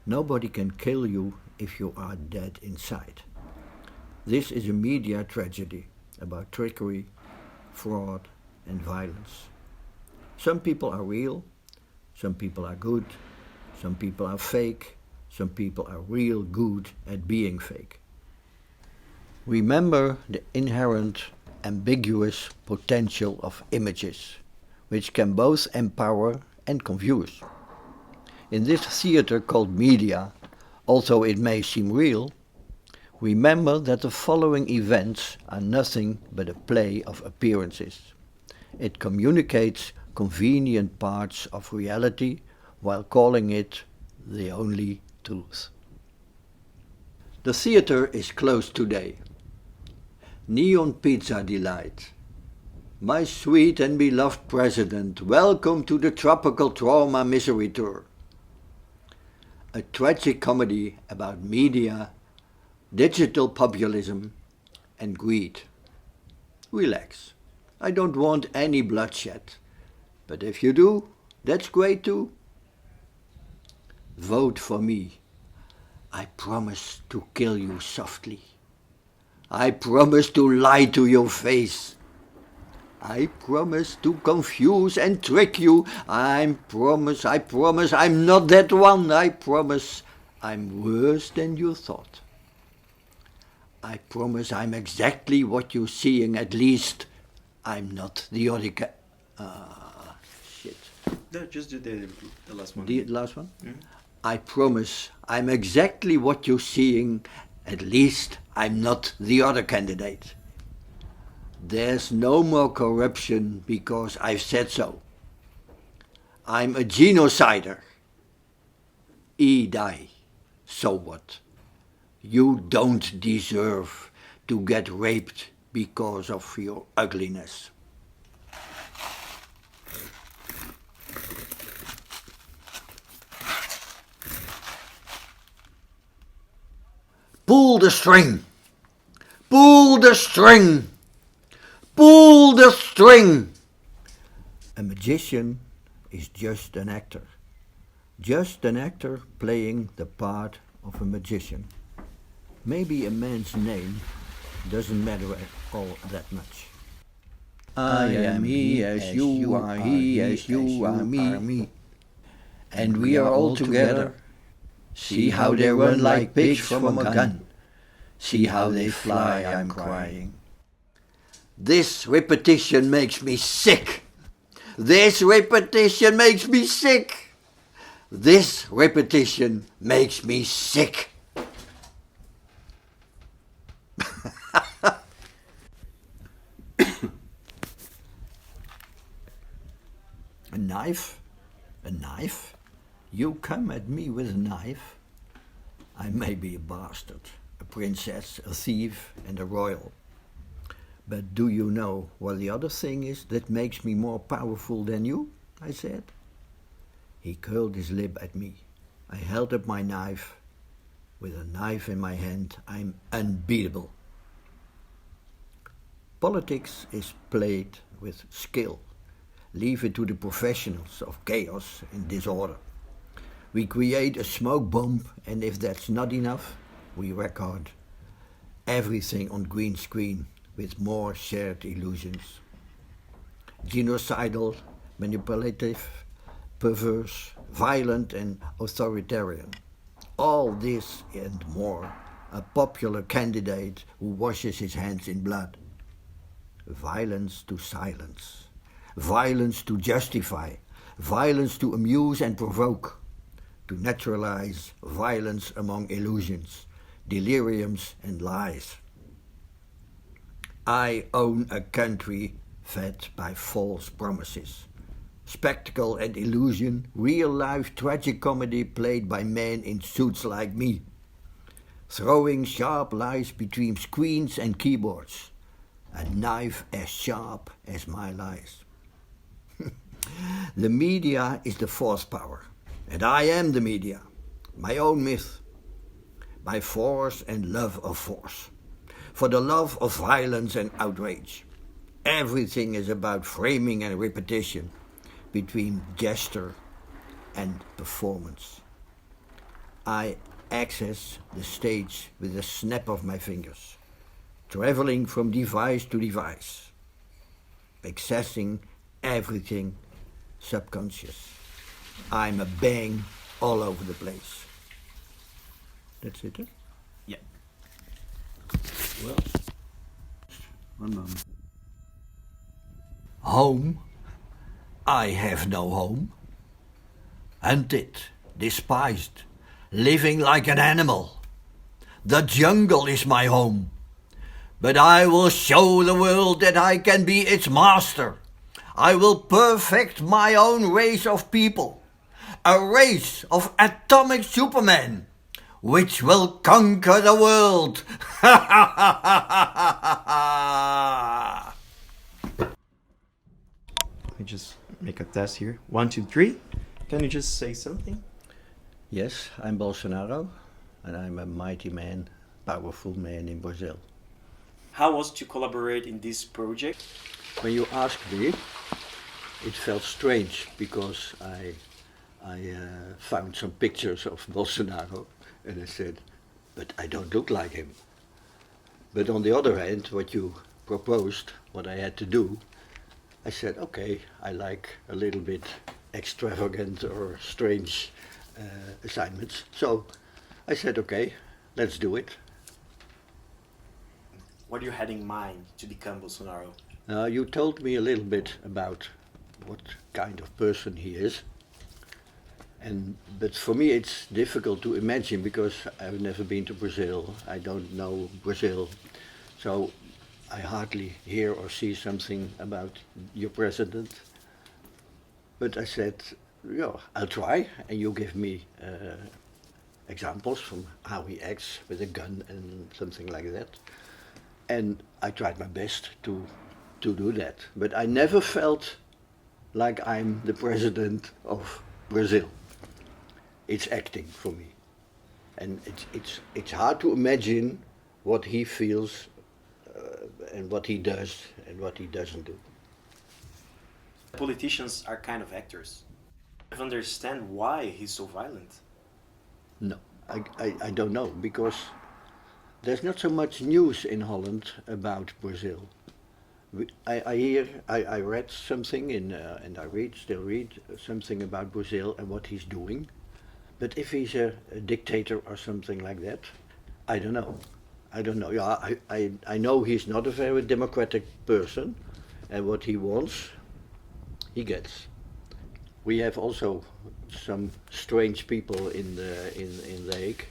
Nobody can kill you if you are dead inside. This is a media tragedy about trickery, fraud, and violence. Some people are real, some people are good, some people are fake, some people are real good at being fake. Remember the inherent ambiguous potential of images, which can both empower and confuse. In this theater called media, although it may seem real, remember that the following events are nothing but a play of appearances. It communicates convenient parts of reality while calling it the only truth. The theater is closed today. Neon Pizza Delight. My sweet and beloved President, welcome to the Tropical Trauma Misery Tour. A tragic comedy about media, digital populism, and greed. Relax. I don't want any bloodshed. But if you do, that's great too. Vote for me. I promise to kill you softly. I promise to lie to your face. I promise to confuse and trick you. I promise I'm not that one. I promise I'm worse than you thought. I promise I'm exactly what you're seeing, at least I'm not the other shit. No, just do the last one. The last one? Mm-hmm. I promise I'm exactly what you're seeing, at least I'm not the other candidate. There's no more corruption because I've said so. I'm a genocider. Die. So what? You don't deserve to get raped because of your ugliness. Pull the string! Pull the string! Pull the string! A magician is just an actor. Just an actor playing the part of a magician. Maybe a man's name doesn't matter at all that much. I am he as you are he as you are me. And we are all together. See how they run like pigs from a gun. See how they fly, I'm crying. This repetition makes me sick. This repetition makes me sick. This repetition makes me sick. A knife? A knife? You come at me with a knife? I may be a bastard, a princess, a thief, and a royal. But do you know what the other thing is that makes me more powerful than you? I said. He curled his lip at me. I held up my knife. With a knife in my hand, I'm unbeatable. Politics is played with skill. Leave it to the professionals of chaos and disorder. We create a smoke bomb, and if that's not enough, we record everything on green screen with more shared illusions. Genocidal, manipulative, perverse, violent and authoritarian. All this and more, a popular candidate who washes his hands in blood. Violence to silence. Violence to justify. Violence to amuse and provoke. To naturalize violence among illusions, deliriums and lies. I own a country fed by false promises. Spectacle and illusion, real-life tragic comedy played by men in suits like me. Throwing sharp lies between screens and keyboards. A knife as sharp as my lies. The media is the fourth power, and I am the media, my own myth. My force and love of force. For the love of violence and outrage. Everything is about framing and repetition between gesture and performance. I access the stage with a snap of my fingers, traveling from device to device, accessing everything subconscious. I'm a bang all over the place. That's it, huh? Yeah. Well, one moment. Home? I have no home. Hunted, despised, living like an animal. The jungle is my home. But I will show the world that I can be its master. I will perfect my own race of people. A race of atomic supermen, which will conquer the world. Let me just make a test here. 1, 2, 3. Can you just say something? Yes, I'm Bolsonaro, and I'm a mighty man, powerful man in Brazil. How was to collaborate in this project? When you asked me, it felt strange because I found some pictures of Bolsonaro and I said, but I don't look like him. But on the other hand, what you proposed, what I had to do, I said, okay, I like a little bit extravagant or strange assignments. So I said, okay, let's do it. What do you had in mind to become Bolsonaro? You told me a little bit about what kind of person he is. But for me it's difficult to imagine because I've never been to Brazil. I don't know Brazil. So I hardly hear or see something about your president. But I said, yeah, I'll try, and you give me examples from how he acts with a gun and something like that. And I tried my best to do that. But I never felt like I'm the president of Brazil. It's acting for me. And it's hard to imagine what he feels and what he does and what he doesn't do. Politicians are kind of actors. I don't understand why he's so violent. No, I don't know, because there's not so much news in Holland about Brazil. I read something and I still read something about Brazil and what he's doing. But if he's a dictator or something like that, I don't know. I don't know. Yeah, I know he's not a very democratic person, and what he wants, he gets. We have also some strange people in the Hague,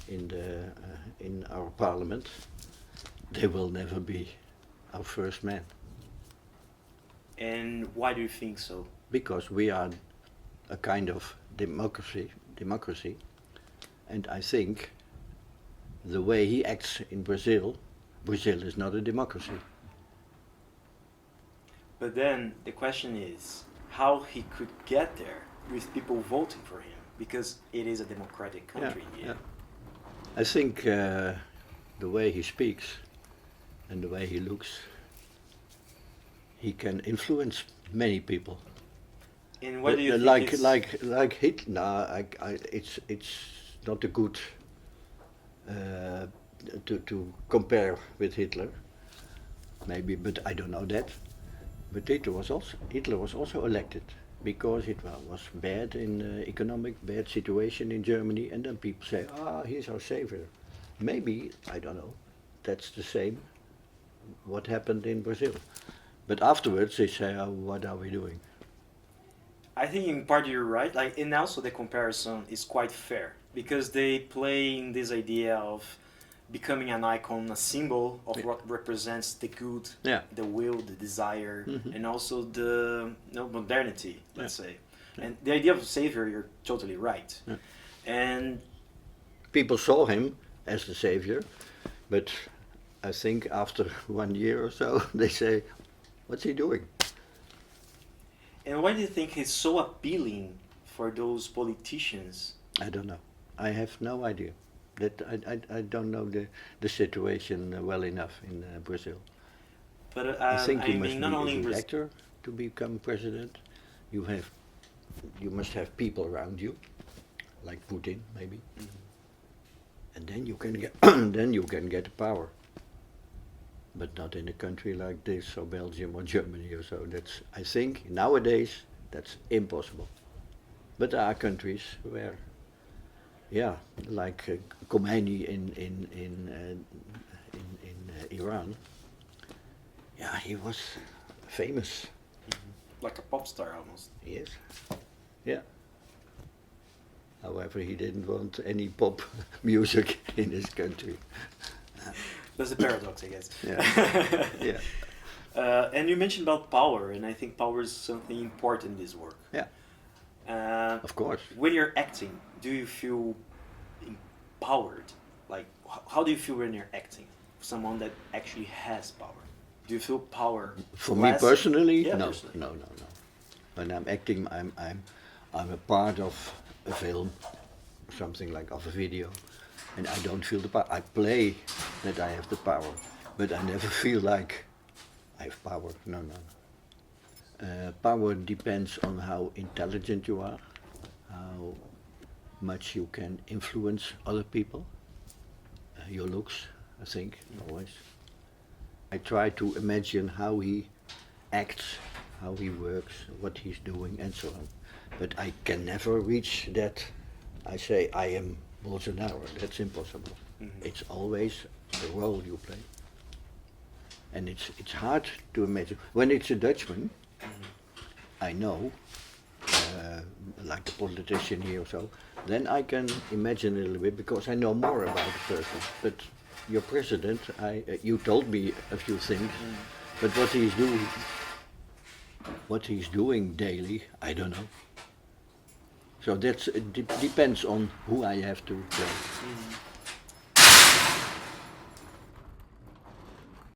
in our parliament. They will never be our first man. And why do you think so? Because we are a kind of democracy, and I think the way he acts in Brazil is not a democracy. But then the question is how he could get there with people voting for him, because it is a democratic country. Yeah. I think the way he speaks and the way he looks, he can influence many people. And what do you think like Hitler? No, it's not a good to compare with Hitler. Maybe, but I don't know that. But Hitler was also elected because it was bad in economic bad situation in Germany, and then people say, he's our savior. Maybe, I don't know. That's the same. What happened in Brazil? But afterwards they say, what are we doing? I think in part you're right. And also the comparison is quite fair because they play in this idea of becoming an icon, a symbol of what represents the good, the will, the desire, and also the modernity, let's say. And the idea of a savior, you're totally right. And people saw him as the savior, but I think after 1 year or so, they say, what's he doing? And why do you think he's so appealing for those politicians? I don't know. I have no idea. That I don't know the situation well enough in Brazil. But I think you must not be only a good actor to become president. You must have people around you, like Putin maybe, Mhm. and then you can get then you can get power. But not in a country like this or Belgium or Germany or so. That's, I think nowadays that's impossible. But there are countries where, yeah, like Khomeini in Iran. Yeah, he was famous. Like a pop star almost. Yes. Yeah. However, he didn't want any pop music in his country. That's a paradox, I guess. Yeah. Yeah. And you mentioned about power, and I think power is something important in this work. Yeah. Of course. When you're acting, do you feel empowered? Like, how do you feel when you're acting? Someone that actually has power. Do you feel power? For me personally, Yeah, no, personally. no. When I'm acting, I'm a part of a film, something like of a video, and I don't feel the power. I play that I have the power, but I never feel like I have power. No. Power depends on how intelligent you are, how much you can influence other people, your looks, I think, always. I try to imagine how he acts, how he works, what he's doing, and so on. But I can never reach that. I say I am Bolsonaro. That's impossible. It's always the role you play, and it's hard to imagine. When it's a Dutchman, I know, like a politician here or so, then I can imagine a little bit because I know more about the person. But your president, you told me a few things, but what he's doing daily, I don't know. So it depends on who I have to play.